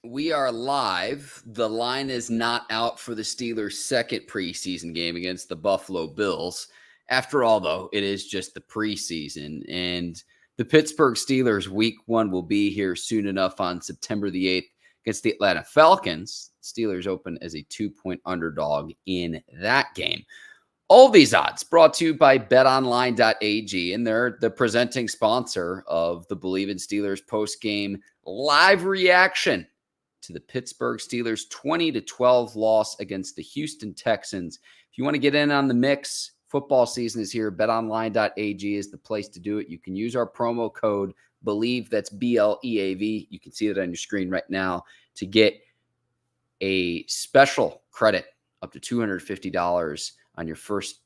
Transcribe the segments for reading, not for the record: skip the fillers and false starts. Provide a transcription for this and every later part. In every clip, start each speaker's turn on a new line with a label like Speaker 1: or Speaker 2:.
Speaker 1: We are live. The line is not out for the Steelers' second preseason game against the Buffalo Bills. After all, though, it is just the preseason. And the Pittsburgh Steelers week one will be here soon enough on September the 8th against the Atlanta Falcons. Steelers open as a 2-point underdog in that game. All these odds brought to you by betonline.ag, and they're the presenting sponsor of the Bleav in Steelers post-game live reaction to the Pittsburgh Steelers 20-12 loss against the Houston Texans. If you want to get in on the mix, football season is here. betonline.ag is the place to do it. You can use our promo code Bleav, that's BLEAV. You can see it on your screen right now to get a special credit up to $250 on your first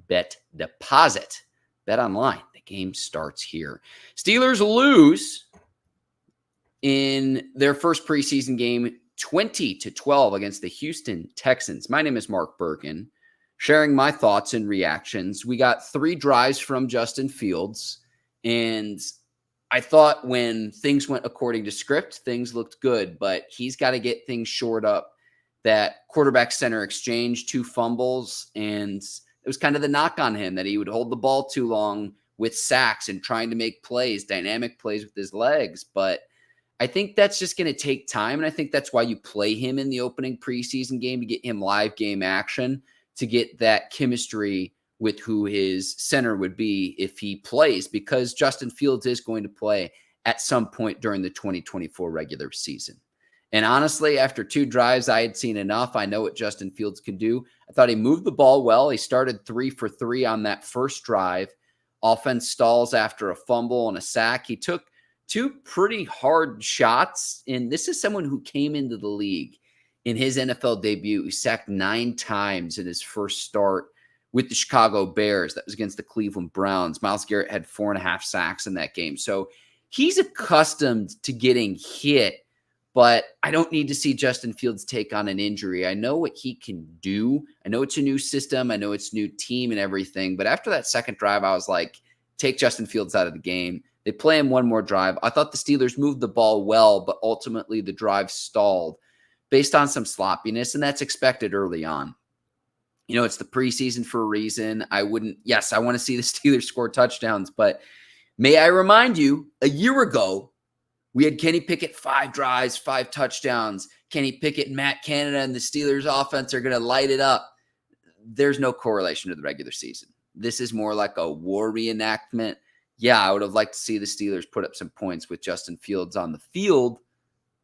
Speaker 1: bet deposit. Bet online. The game starts here. Steelers lose in their first preseason game 20-12 against the Houston Texans. My name is Mark Bergin, sharing my thoughts and reactions. We got 3 drives from Justin Fields, and I thought when things went according to script, things looked good, but he's got to get things shored up. That quarterback center exchange, 2 fumbles, and it was kind of the knock on him that he would hold the ball too long with sacks and trying to make plays, dynamic plays with his legs. But I think that's just going to take time, and I think that's why you play him in the opening preseason game to get him live game action, to get that chemistry with who his center would be if he plays, because Justin Fields is going to play at some point during the 2024 regular season. And honestly, after 2 drives, I had seen enough. I know what Justin Fields can do. I thought he moved the ball well. He started 3 for 3 on that first drive. Offense stalls after a fumble and a sack. He took 2 pretty hard shots. And this is someone who came into the league in his NFL debut. He sacked 9 times in his first start with the Chicago Bears. That was against the Cleveland Browns. Myles Garrett had 4.5 sacks in that game. So he's accustomed to getting hit. But I don't need to see Justin Fields take on an injury. I know what he can do. I know it's a new system. I know it's a new team and everything. But after that second drive, I was like, take Justin Fields out of the game. They play him one more drive. I thought the Steelers moved the ball well, but ultimately the drive stalled based on some sloppiness, and that's expected early on. You know, it's the preseason for a reason. I want to see the Steelers score touchdowns, but may I remind you, a year ago, we had Kenny Pickett 5 drives, 5 touchdowns. Kenny Pickett and Matt Canada and the Steelers offense are going to light it up. There's no correlation to the regular season. This is more like a war reenactment. Yeah, I would have liked to see the Steelers put up some points with Justin Fields on the field,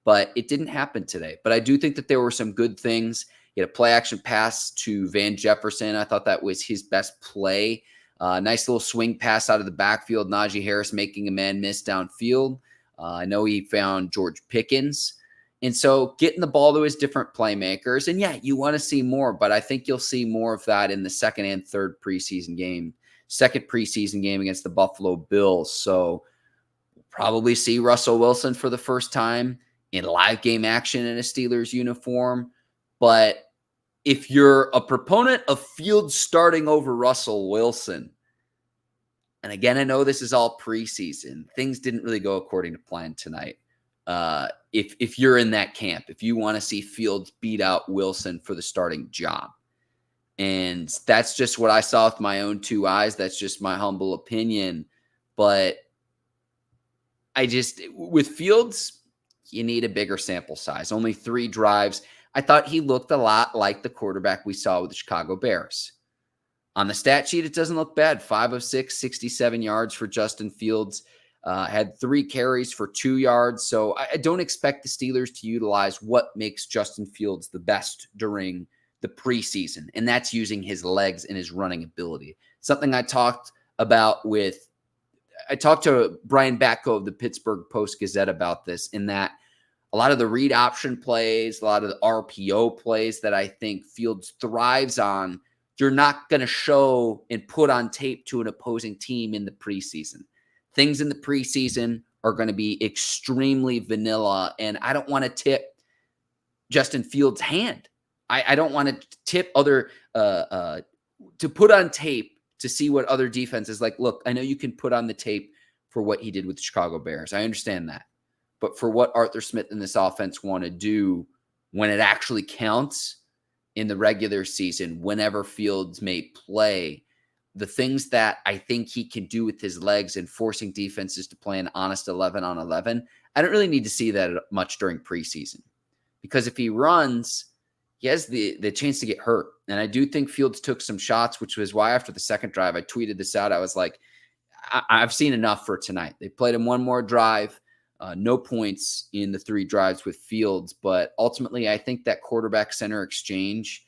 Speaker 1: but it didn't happen today. But I do think that there were some good things. He had a play action pass to Van Jefferson. I thought that was his best play. Nice little swing pass out of the backfield. Najee Harris making a man miss downfield. I know he found George Pickens. And so getting the ball to his different playmakers. And yeah, you want to see more, but I think you'll see more of that in the second and third preseason game. Second preseason game against the Buffalo Bills. So we'll probably see Russell Wilson for the first time in live game action in a Steelers uniform. But if you're a proponent of Fields starting over Russell Wilson, and again, I know this is all preseason. Things didn't really go according to plan tonight. If you're in that camp, if you want to see Fields beat out Wilson for the starting job. And that's just what I saw with my own 2 eyes. That's just my humble opinion. But with Fields, you need a bigger sample size. Only 3 drives. I thought he looked a lot like the quarterback we saw with the Chicago Bears. On the stat sheet, it doesn't look bad. 5 of 6, 67 yards for Justin Fields. Had 3 carries for 2 yards. So I don't expect the Steelers to utilize what makes Justin Fields the best during the preseason, and that's using his legs and his running ability. Something I talked to Brian Batko of the Pittsburgh Post-Gazette about this, in that a lot of the read option plays, a lot of the RPO plays that I think Fields thrives on, you're not going to show and put on tape to an opposing team in the preseason. Things in the preseason are going to be extremely vanilla, and I don't want to tip Justin Fields' hand. I don't want to tip other to put on tape to see what other defenses like. Look, I know you can put on the tape for what he did with the Chicago Bears. I understand that. But for what Arthur Smith and this offense want to do when it actually counts in the regular season, whenever Fields may play, the things that I think he can do with his legs and forcing defenses to play an honest 11 on 11, I don't really need to see that much during preseason. Because if he runs, he has the chance to get hurt. And I do think Fields took some shots, which was why after the second drive, I tweeted this out. I was like, I've seen enough for tonight. They played him one more drive, no points in the 3 drives with Fields. But ultimately, I think that quarterback center exchange,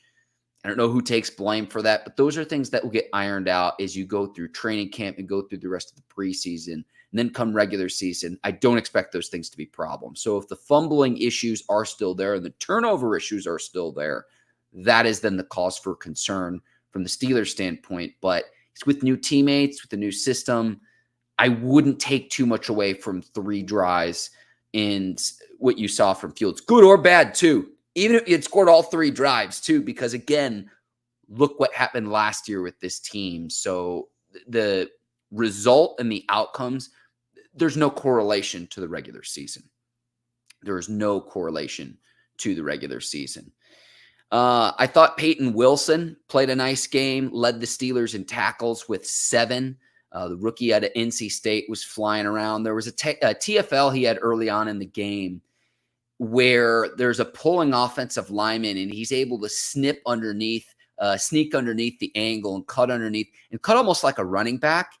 Speaker 1: I don't know who takes blame for that, but those are things that will get ironed out as you go through training camp and go through the rest of the preseason. And then come regular season, I don't expect those things to be problems. So if the fumbling issues are still there and the turnover issues are still there, that is then the cause for concern from the Steelers standpoint. But it's with new teammates, with the new system. I wouldn't take too much away from 3 drives and what you saw from Fields, good or bad too. Even if he had scored all 3 drives too, because again, look what happened last year with this team. So the result and the outcomes, there's no correlation to the regular season. There is no correlation to the regular season. I thought Peyton Wilson played a nice game, led the Steelers in tackles with 7. The rookie out of NC State was flying around. There was a TFL he had early on in the game where there's a pulling offensive lineman and he's able to sneak underneath the angle and cut almost like a running back.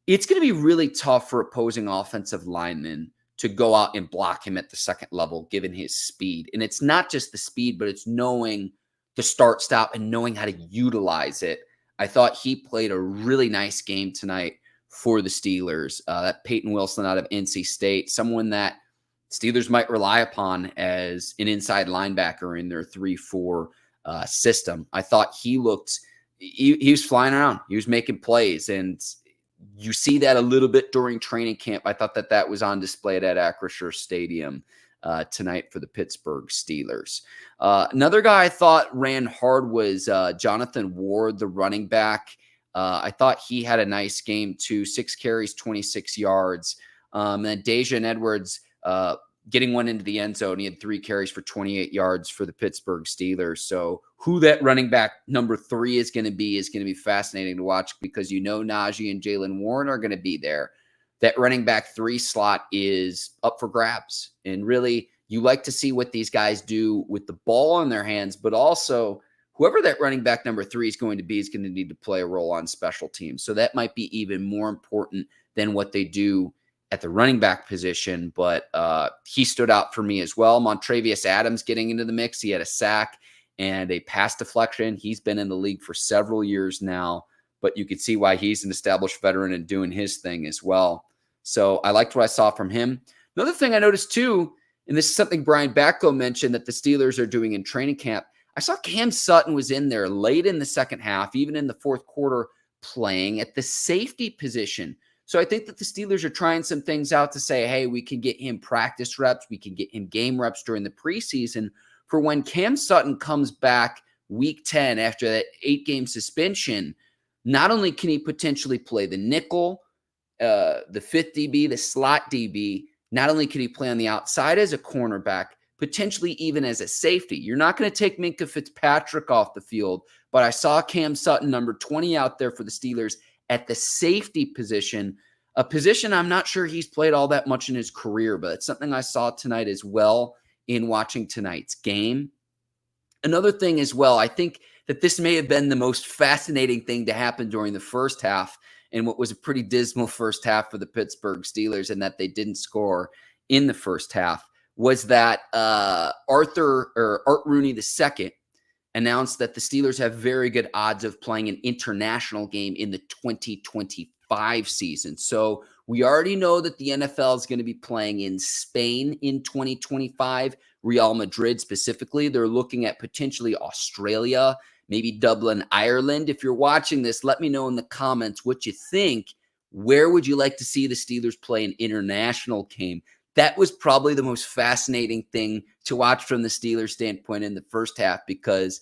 Speaker 1: It's going to be really tough for opposing offensive linemen to go out and block him at the second level, given his speed. And it's not just the speed, but it's knowing the start, stop, and knowing how to utilize it. I thought he played a really nice game tonight for the Steelers. That Peyton Wilson out of NC State, someone that Steelers might rely upon as an inside linebacker in their 3-4 system. I thought he was flying around. He was making plays, and you see that a little bit during training camp. I thought that was on display at Acrisure Stadium tonight for the Pittsburgh Steelers. Another guy I thought ran hard was Jonathan Ward, the running back. I thought he had a nice game too, 6 carries, 26 yards. And Dajon Edwards getting one into the end zone. He had 3 carries for 28 yards for the Pittsburgh Steelers. So who that running back number 3 is going to be fascinating to watch, because Najee and Jaylen Warren are going to be there. That running back 3 slot is up for grabs. And really, you like to see what these guys do with the ball in their hands, but also whoever that running back number 3 is going to need to play a role on special teams. So that might be even more important than what they do at the running back position. But he stood out for me as well. Montravius Adams getting into the mix. He had a sack and a pass deflection. He's been in the league for several years now, but you could see why he's an established veteran and doing his thing as well. So I liked what I saw from him. Another thing I noticed too, and this is something Brian Batko mentioned that the Steelers are doing in training camp, I saw Cam Sutton was in there late in the second half, even in the fourth quarter, playing at the safety position. So I think that the Steelers are trying some things out to say, hey, we can get him practice reps. We can get him game reps during the preseason for when Cam Sutton comes back week 10 after that 8-game suspension. Not only can he potentially play the nickel, the 5th DB, the slot DB, not only can he play on the outside as a cornerback, potentially even as a safety. You're not going to take Minkah Fitzpatrick off the field, but I saw Cam Sutton, number 20, out there for the Steelers at the safety position, a position I'm not sure he's played all that much in his career, but it's something I saw tonight as well in watching tonight's game. Another thing as well, I think that this may have been the most fascinating thing to happen during the first half in what was a pretty dismal first half for the Pittsburgh Steelers, and that they didn't score in the first half, was that Art Rooney II announced that the Steelers have very good odds of playing an international game in the 2025 season. So we already know that the NFL is going to be playing in Spain in 2025, Real Madrid specifically. They're looking at potentially Australia, maybe Dublin, Ireland. If you're watching this, let me know in the comments what you think. Where would you like to see the Steelers play an international game? That was probably the most fascinating thing to watch from the Steelers standpoint in the first half, because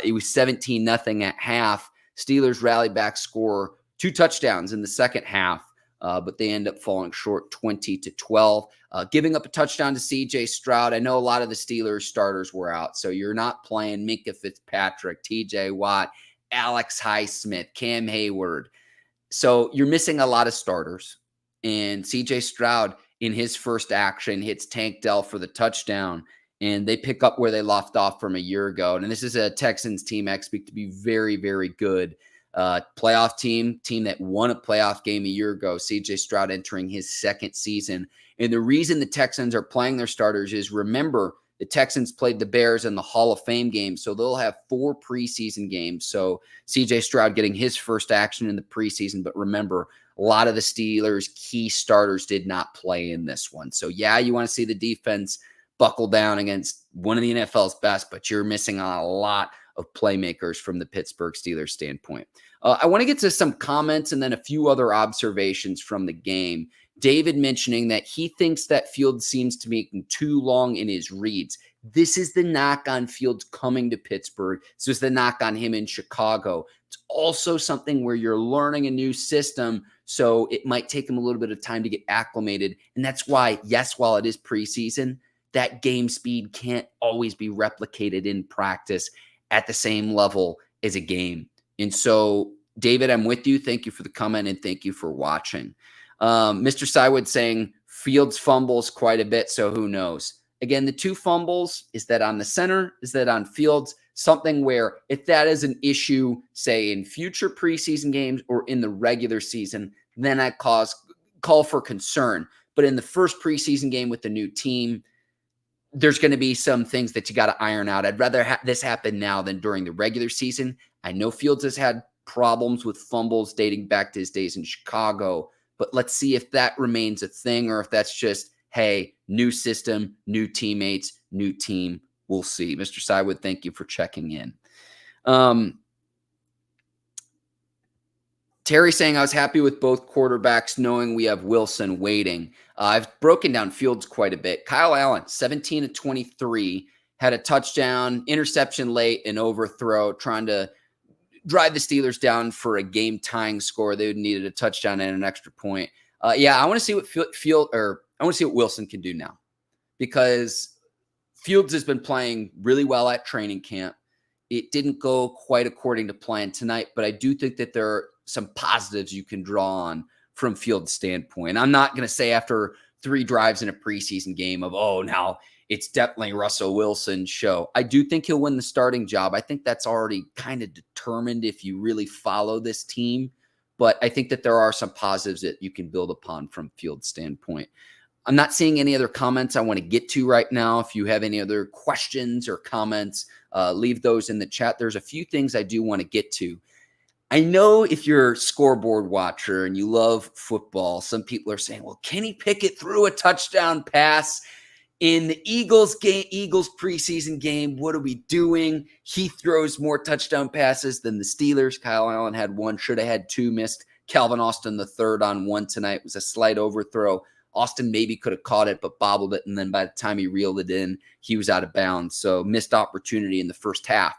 Speaker 1: it was 17-0 at half. Steelers rally back, score 2 touchdowns in the second half. but they end up falling short 20-12, giving up a touchdown to CJ Stroud. I know a lot of the Steelers starters were out, so you're not playing Minkah Fitzpatrick, TJ Watt, Alex Highsmith, Cam Hayward. So you're missing a lot of starters. And CJ Stroud, in his first action, hits Tank Dell for the touchdown. And they pick up where they left off from a year ago. And this is a Texans team I expect to be very, very good. Playoff team that won a playoff game a year ago. CJ Stroud entering his second season. And the reason the Texans are playing their starters is, remember, the Texans played the Bears in the Hall of Fame game, so they'll have 4 preseason games. So CJ Stroud getting his first action in the preseason. But remember, a lot of the Steelers' key starters did not play in this one. So yeah, you want to see the defense buckle down against one of the NFL's best, but you're missing on a lot of playmakers from the Pittsburgh Steelers standpoint. I want to get to some comments and then a few other observations from the game. David mentioning that he thinks that Fields seems to be making too long in his reads. This is the knock on Fields coming to Pittsburgh. This is the knock on him in Chicago. It's also something where you're learning a new system, so it might take him a little bit of time to get acclimated. And that's why, yes, while it is preseason, that game speed can't always be replicated in practice at the same level as a game. And so, David, I'm with you. Thank you for the comment and thank you for watching. Mr. Sywood saying Fields fumbles quite a bit, so who knows? Again, the 2 fumbles, is that on the center? Is that on Fields? Something where if that is an issue, say in future preseason games or in the regular season, then I call for concern. But in the first preseason game with the new team, there's going to be some things that you got to iron out. I'd rather this happen now than during the regular season. I know Fields has had problems with fumbles dating back to his days in Chicago, but let's see if that remains a thing or if that's just, hey, new system, new teammates, new team. We'll see. Mr. Sywood, thank you for checking in. Terry saying, I was happy with both quarterbacks knowing we have Wilson waiting. I've broken down Fields quite a bit. Kyle Allen, 17-23, had a touchdown, interception late, an overthrow, trying to drive the Steelers down for a game-tying score. They needed a touchdown and an extra point. I want to see what Wilson can do now, because Fields has been playing really well at training camp. It didn't go quite according to plan tonight, but I do think that there are some positives you can draw on from Fields' standpoint. I'm not going to say after 3 drives in a preseason game of, now it's definitely Russell Wilson's show. I do think he'll win the starting job. I think that's already kind of determined if you really follow this team. But I think that there are some positives that you can build upon from Fields' standpoint. I'm not seeing any other comments I want to get to right now. If you have any other questions or comments, leave those in the chat. There's a few things I do want to get to. I know if you're a scoreboard watcher and you love football, some people are saying, well, Kenny Pickett threw a touchdown pass in the Eagles preseason game. What are we doing? He throws more touchdown passes than the Steelers. Kyle Allen had 1, should have had 2, missed. Calvin Austin the third on 1 tonight. It was a slight overthrow. Austin maybe could have caught it, but bobbled it. And then by the time he reeled it in, he was out of bounds. So missed opportunity in the first half.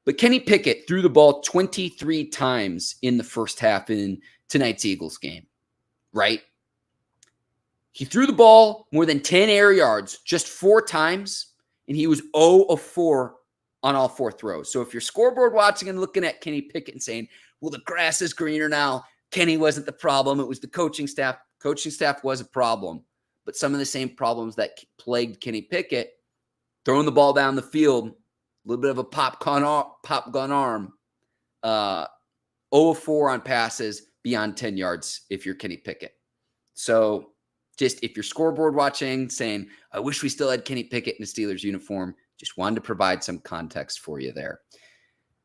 Speaker 1: But Kenny Pickett threw the ball 23 times in the first half in tonight's Eagles game, right? He threw the ball more than 10 air yards just 4 times, and he was 0 of 4 on all 4 throws. So if you're scoreboard watching and looking at Kenny Pickett and saying, well, the grass is greener now, Kenny wasn't the problem, it was the coaching staff. Coaching staff was a problem, but some of the same problems that plagued Kenny Pickett, throwing the ball down the field, a little bit of a pop gun arm, 0 of 4 on passes beyond 10 yards if you're Kenny Pickett. So just if you're scoreboard watching, saying, I wish we still had Kenny Pickett in a Steelers uniform, just wanted to provide some context for you there.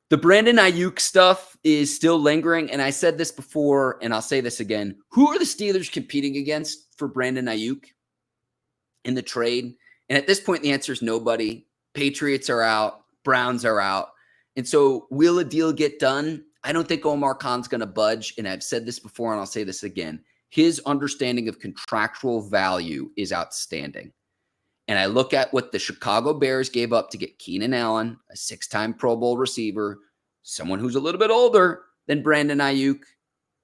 Speaker 1: The Brandon Ayuk stuff is still lingering, and I said this before, and I'll say this again. Who are the Steelers competing against for Brandon Ayuk in the trade? And at this point, the answer is nobody. Patriots are out. Browns are out. And so will a deal get done? I don't think Omar Khan's going to budge, and I've said this before, and I'll say this again. His understanding of contractual value is outstanding. And I look at what the Chicago Bears gave up to get Keenan Allen, a 6-time Pro Bowl receiver, someone who's a little bit older than Brandon Ayuk,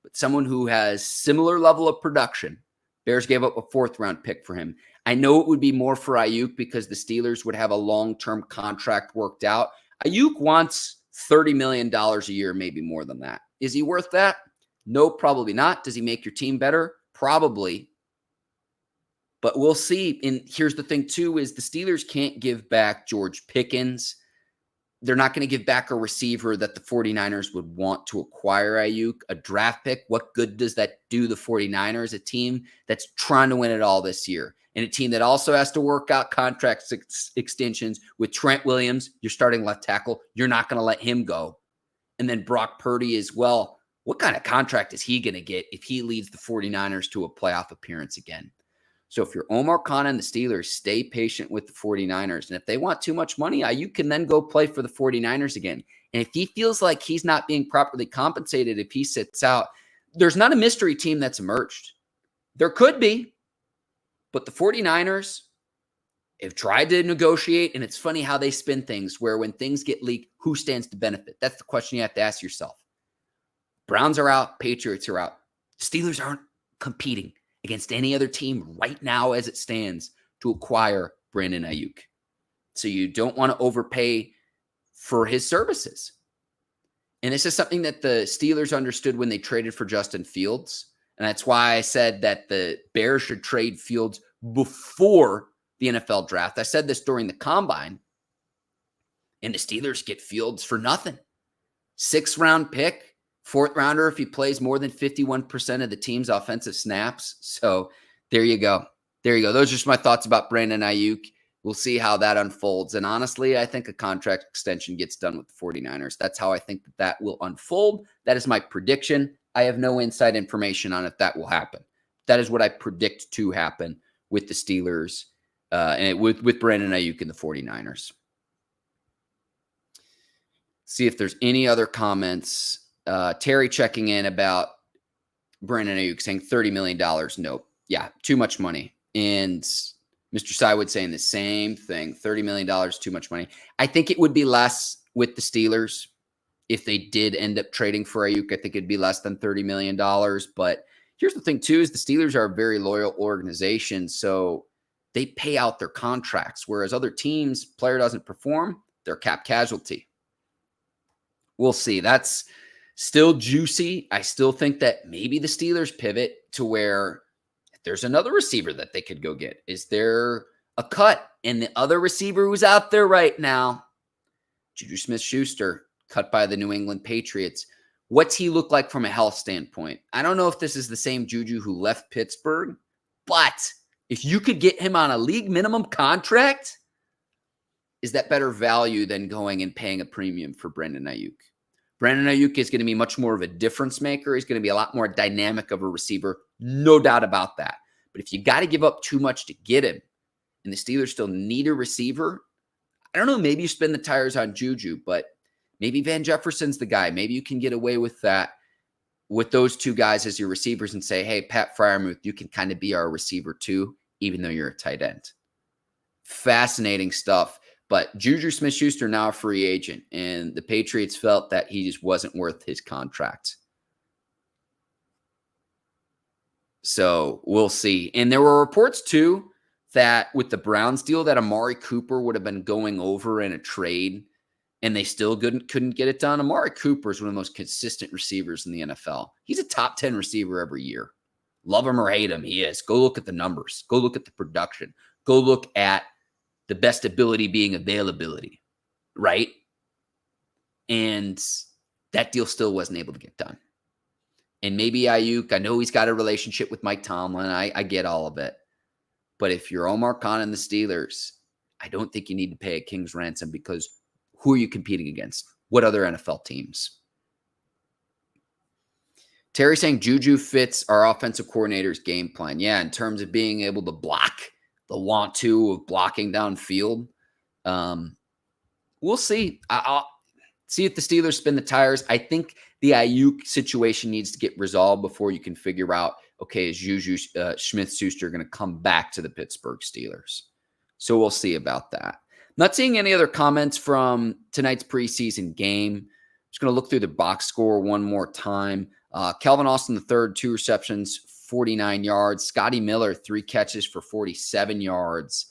Speaker 1: but someone who has similar level of production. Bears gave up a 4th-round pick for him. I know it would be more for Ayuk because the Steelers would have a long-term contract worked out. Ayuk wants $30 million a year, maybe more than that. Is he worth that? No, probably not. Does he make your team better? Probably. But we'll see. And here's the thing, too, is the Steelers can't give back George Pickens. They're not going to give back a receiver that the 49ers would want to acquire Ayuk, a draft pick. What good does that do the 49ers, a team that's trying to win it all this year, and a team that also has to work out contract extensions with Trent Williams, your starting left tackle. You're not going to let him go. And then Brock Purdy as well. What kind of contract is he going to get if he leads the 49ers to a playoff appearance again? So if you're Omar Khan and the Steelers, stay patient with the 49ers. And if they want too much money, you can then go play for the 49ers again. And if he feels like he's not being properly compensated if he sits out, there's not a mystery team that's emerged. There could be, but the 49ers have tried to negotiate, and it's funny how they spin things where when things get leaked, who stands to benefit? That's the question you have to ask yourself. Browns are out, Patriots are out. Steelers aren't competing against any other team right now as it stands to acquire Brandon Ayuk. So you don't want to overpay for his services. And this is something that the Steelers understood when they traded for Justin Fields. And that's why I said that the Bears should trade Fields before the NFL draft. I said this during the combine. And the Steelers get Fields for nothing. 6th-round pick. 4th rounder if he plays more than 51% of the team's offensive snaps. So there you go. There you go. Those are just my thoughts about Brandon Ayuk. We'll see how that unfolds. And honestly, I think a contract extension gets done with the 49ers. That's how I think that will unfold. That is my prediction. I have no inside information on if that will happen. That is what I predict to happen with the Steelers and with Brandon Ayuk and the 49ers. See if there's any other comments. Terry checking in about Brandon Ayuk saying $30 million. Nope. Yeah, too much money. And Mr. Sywood saying the same thing. $30 million, too much money. I think it would be less with the Steelers if they did end up trading for Ayuk. I think it'd be less than $30 million. But here's the thing, too, is the Steelers are a very loyal organization. So they pay out their contracts, whereas other teams, player doesn't perform, they're cap casualty. We'll see. That's still juicy. I still think that maybe the Steelers pivot to where if there's another receiver that they could go get. Is there a cut? And the other receiver who's out there right now, Juju SmithSchuster, cut by the New England Patriots. What's he look like from a health standpoint? I don't know if this is the same Juju who left Pittsburgh, but if you could get him on a league minimum contract, is that better value than going and paying a premium for Brandon Ayuk? Brandon Ayuk is going to be much more of a difference maker. He's going to be a lot more dynamic of a receiver. No doubt about that. But if you got to give up too much to get him, and the Steelers still need a receiver, I don't know, maybe you spin the tires on Juju, but maybe Van Jefferson's the guy. Maybe you can get away with that, with those two guys as your receivers and say, hey, Pat Freiermuth, you can kind of be our receiver too, even though you're a tight end. Fascinating stuff. But Juju SmithSchuster now a free agent, and the Patriots felt that he just wasn't worth his contract. So we'll see. And there were reports, too, that with the Browns deal that Amari Cooper would have been going over in a trade, and they still couldn't get it done. Amari Cooper is one of the most consistent receivers in the NFL. He's a top 10 receiver every year. Love him or hate him, he is. Go look at the numbers. Go look at the production. Go look at the best ability being availability, right? And that deal still wasn't able to get done. And maybe Ayuk, I know he's got a relationship with Mike Tomlin. I get all of it. But if you're Omar Khan and the Steelers, I don't think you need to pay a king's ransom, because who are you competing against? What other NFL teams? Terry saying Juju fits our offensive coordinator's game plan. Yeah, in terms of being able to block, the want to of blocking downfield. We'll see. I'll see if the Steelers spin the tires. I think the Ayuk situation needs to get resolved before you can figure out, okay, is Juju SmithSchuster going to come back to the Pittsburgh Steelers? So we'll see about that. Not seeing any other comments from tonight's preseason game. Just going to look through the box score one more time. Calvin Austin III, 2 receptions, 49 yards. Scotty Miller, 3 catches for 47 yards.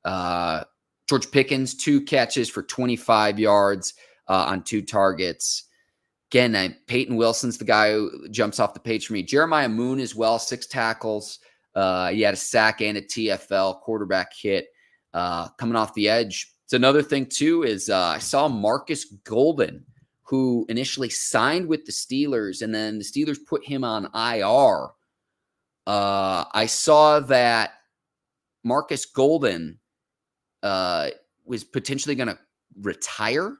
Speaker 1: George Pickens, 2 catches for 25 yards on 2 targets. Again, Peyton Wilson's the guy who jumps off the page for me. Jeremiah Moon as well, 6 tackles. He had a sack and a TFL quarterback hit coming off the edge. It's another thing, too, is I saw Marcus Golden, who initially signed with the Steelers, and then the Steelers put him on IR. I saw that Marcus Golden was potentially going to retire.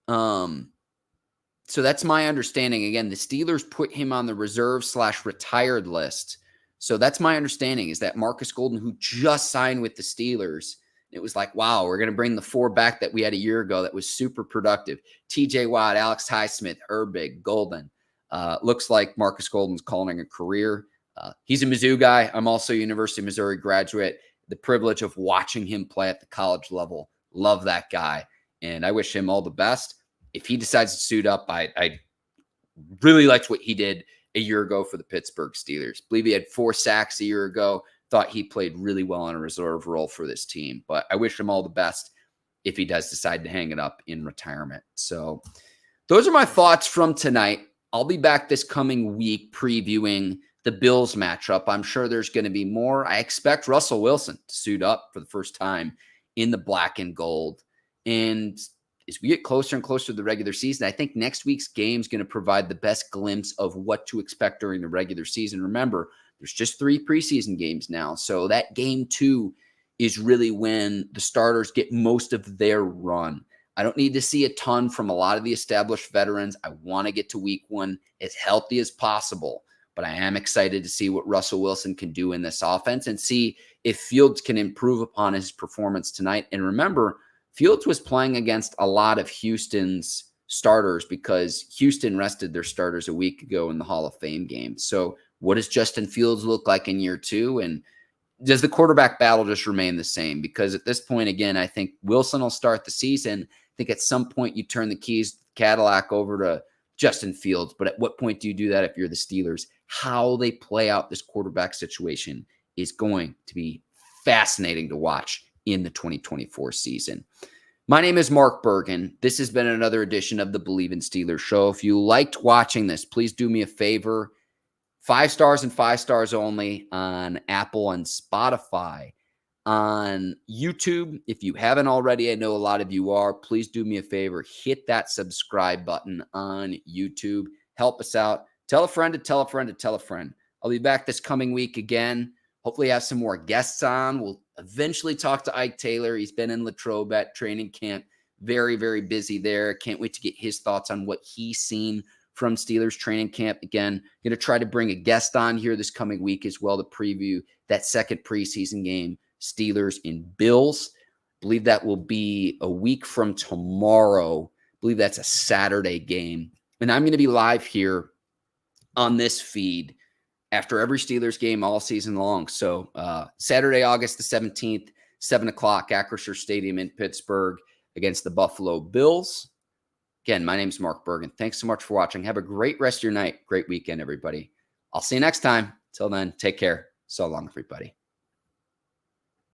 Speaker 1: So that's my understanding. Again, the Steelers put him on the reserve/retired list. So that's my understanding, is that Marcus Golden, who just signed with the Steelers, it was like, wow, we're going to bring the 4 back that we had a year ago that was super productive. TJ Watt, Alex Highsmith, Herbig, Golden. Looks like Marcus Golden's calling a career. He's a Mizzou guy. I'm also a University of Missouri graduate. The privilege of watching him play at the college level. Love that guy. And I wish him all the best. If he decides to suit up, I really liked what he did a year ago for the Pittsburgh Steelers. Bleav he had 4 sacks a year ago. Thought he played really well in a reserve role for this team. But I wish him all the best if he does decide to hang it up in retirement. So those are my thoughts from tonight. I'll be back this coming week previewing the Bills matchup. I'm sure there's going to be more. I expect Russell Wilson to suit up for the first time in the black and gold. And as we get closer and closer to the regular season, I think next week's game is going to provide the best glimpse of what to expect during the regular season. Remember, there's just 3 preseason games now. So that game 2 is really when the starters get most of their run. I don't need to see a ton from a lot of the established veterans. I want to get to week 1 as healthy as possible. But I am excited to see what Russell Wilson can do in this offense and see if Fields can improve upon his performance tonight. And remember, Fields was playing against a lot of Houston's starters because Houston rested their starters a week ago in the Hall of Fame game. So what does Justin Fields look like in year 2? And does the quarterback battle just remain the same? Because at this point, again, I think Wilson will start the season. I think at some point you turn the keys, Cadillac, over to Justin Fields. But at what point do you do that if you're the Steelers? How they play out this quarterback situation is going to be fascinating to watch in the 2024 season. My name is Mark Bergin. This has been another edition of the Bleav in Steelers show. If you liked watching this, please do me a favor. 5 stars and 5 stars only on Apple and Spotify. On YouTube, if you haven't already, I know a lot of you are, please do me a favor. Hit that subscribe button on YouTube. Help us out. Tell a friend to tell a friend to tell a friend. I'll be back this coming week again. Hopefully have some more guests on. We'll eventually talk to Ike Taylor. He's been in Latrobe at training camp. Very, very busy there. Can't wait to get his thoughts on what he's seen from Steelers training camp. Again, going to try to bring a guest on here this coming week as well to preview that second preseason game, Steelers and Bills. Bleav that will be a week from tomorrow. Bleav that's a Saturday game. And I'm going to be live here on this feed after every Steelers game all season long. So Saturday, August the 17th, 7 o'clock, Acrisure Stadium in Pittsburgh against the Buffalo Bills. Again, my name is Mark Bergin. Thanks so much for watching. Have a great rest of your night. Great weekend, everybody. I'll see you next time. Till then, take care. So long, everybody.